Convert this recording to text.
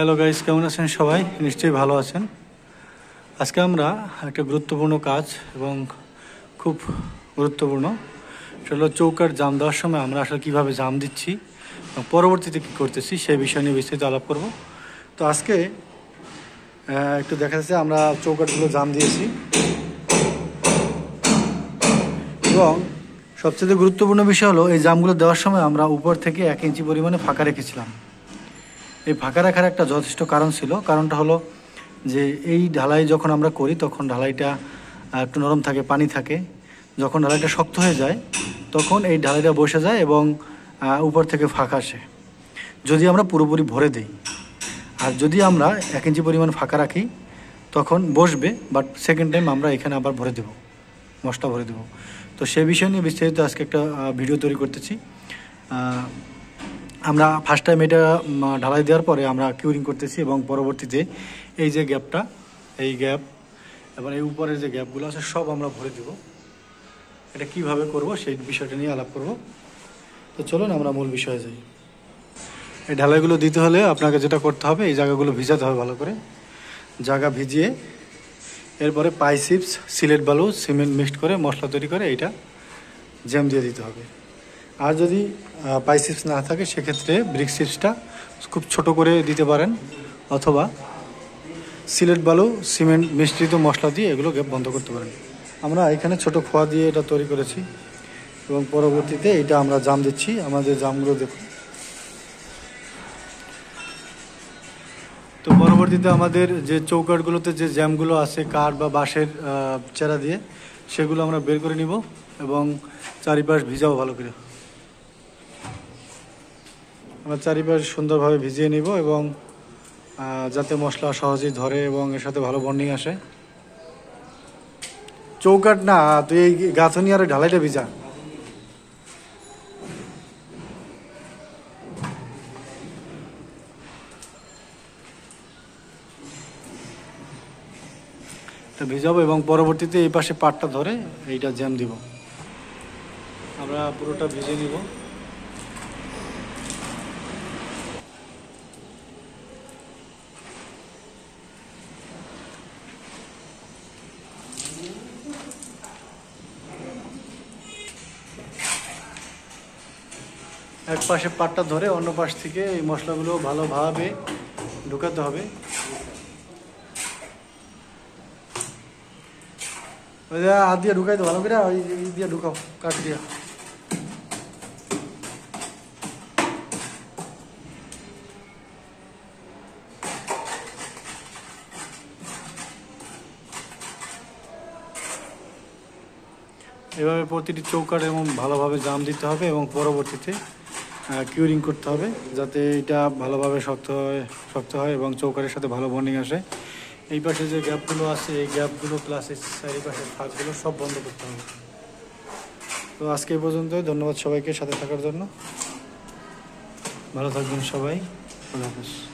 Hello guys, কেমন আছেন সবাই? নিশ্চয়ই ভালো আছেন। আজকে আমরা একটা গুরুত্বপূর্ণ কাজ এবং খুব গুরুত্বপূর্ণ, সেটা হলো চৌকাঠ জাম দেওয়ার সময় আমরা আসলে কীভাবে জাম দিচ্ছি এবং পরবর্তীতে কী করতেছি সেই বিষয় নিয়ে বিস্তারিত আলাপ করব। তো আজকে একটু দেখা যাচ্ছে আমরা চৌকাঠগুলো জাম দিয়েছি এবং সবচেয়ে গুরুত্বপূর্ণ বিষয় হলো এই জামগুলো দেওয়ার সময় আমরা উপর থেকে 1 ইঞ্চি পরিমাণে ফাঁকা রেখেছিলাম। এই ফাঁকা রাখার একটা যথেষ্ট কারণ ছিল। কারণটা হলো যে এই ঢালাই যখন আমরা করি তখন ঢালাইটা একটু নরম থাকে, পানি থাকে। যখন ঢালাইটা শক্ত হয়ে যায় তখন এই ঢালাইটা বসে যায় এবং উপর থেকে ফাঁকা আসে যদি আমরা পুরোপুরি ভরে দিই। আর যদি আমরা 1 ইঞ্চি পরিমাণ ফাঁকা রাখি তখন বসবে, বাট সেকেন্ড টাইম আমরা এখানে আবার ভরে দেব, মশলা ভরে দেব। তো সেই বিষয় নিয়ে বিস্তারিত আজকে একটা ভিডিও তৈরি করতেছি। আমরা ফার্স্ট টাইম এটা ঢালাই দেওয়ার পরে আমরা কিউরিং করতেছি এবং পরবর্তীতে এই যে গ্যাপটা, এই গ্যাপ এবং এই উপরের যে গ্যাপগুলো আছে সব আমরা ভরে দেব। এটা কিভাবে করব সেই বিষয়টা নিয়ে আলাপ করব। তো চলুন আমরা মূল বিষয়ে যাই। এই ঢালাইগুলো দিতে হলে আপনাকে যেটা করতে হবে, এই জায়গাগুলো ভিজাতে হবে ভালো করে। জায়গা ভিজিয়ে এরপরে পাই চিপস, সিলেট বালু, সিমেন্ট মিক্সড করে মশলা তৈরি করে এইটা জ্যাম দিয়ে দিতে হবে। আর যদি পাই চিপস না থাকে সেক্ষেত্রে ব্রিক চিপসটা খুব ছোট করে দিতে পারেন, অথবা সিলেট বালু, সিমেন্ট মিশ্রিত মশলা দিয়ে এগুলো গ্যাপ বন্ধ করতে পারেন। আমরা এখানে ছোট খোয়া দিয়ে এটা তৈরি করেছি এবং পরবর্তীতে এটা আমরা জাম দিচ্ছি। আমাদের জামগুলো দেখুন। তো পরবর্তীতে আমাদের যে চৌকাঠগুলোতে যে জ্যামগুলো আছে কাঠ বা বাঁশের চেরা দিয়ে, সেগুলো আমরা বের করে নিব এবং চারিপাশ ভিজাও ভালো করে। আমরা চারিপাশ সুন্দরভাবে ভিজিয়ে নিব এবং যাতে মশলা সহজেই ধরে এবং এর সাথে ভালো বন্ডিং আসে। চৌকাঠ না, তুই এই গাঁথনি আর ঢালাইটা ভিজা। এটা ভিজাবো এবং পরবর্তীতে এই পাশে পাটটা ধরে এইটা জ্যাম দিব। আমরা পুরোটা ভিজে নিব। এক পাশে পাটটা ধরে অন্য পাশ থেকে এই মশলাগুলো ভালোভাবে ঢুকাতে হবে। ওই যে হাত দিয়ে ঢুকাই তো ভালো করে, ওই দিয়ে ঢুকাও, কাঠ দিয়ে। এভাবে প্রতিটি চৌকাঠ এবং ভালোভাবে জাম দিতে হবে এবং পরবর্তীতে কিউরিং করতে হবে যাতে এটা ভালোভাবে শক্ত হয় এবং চৌকাঠের সাথে ভালো বন্ডিং আসে। এই পাশে যে গ্যাপগুলো আছে এই গ্যাপগুলো প্লাস এই চারিপাশের ফাঁকগুলো সব বন্ধ করতে হবে। তো আজকে এই পর্যন্ত। ধন্যবাদ সবাইকে সাথে থাকার জন্য। ভালো থাকবেন সবাই। আল্লাহ হাফেজ।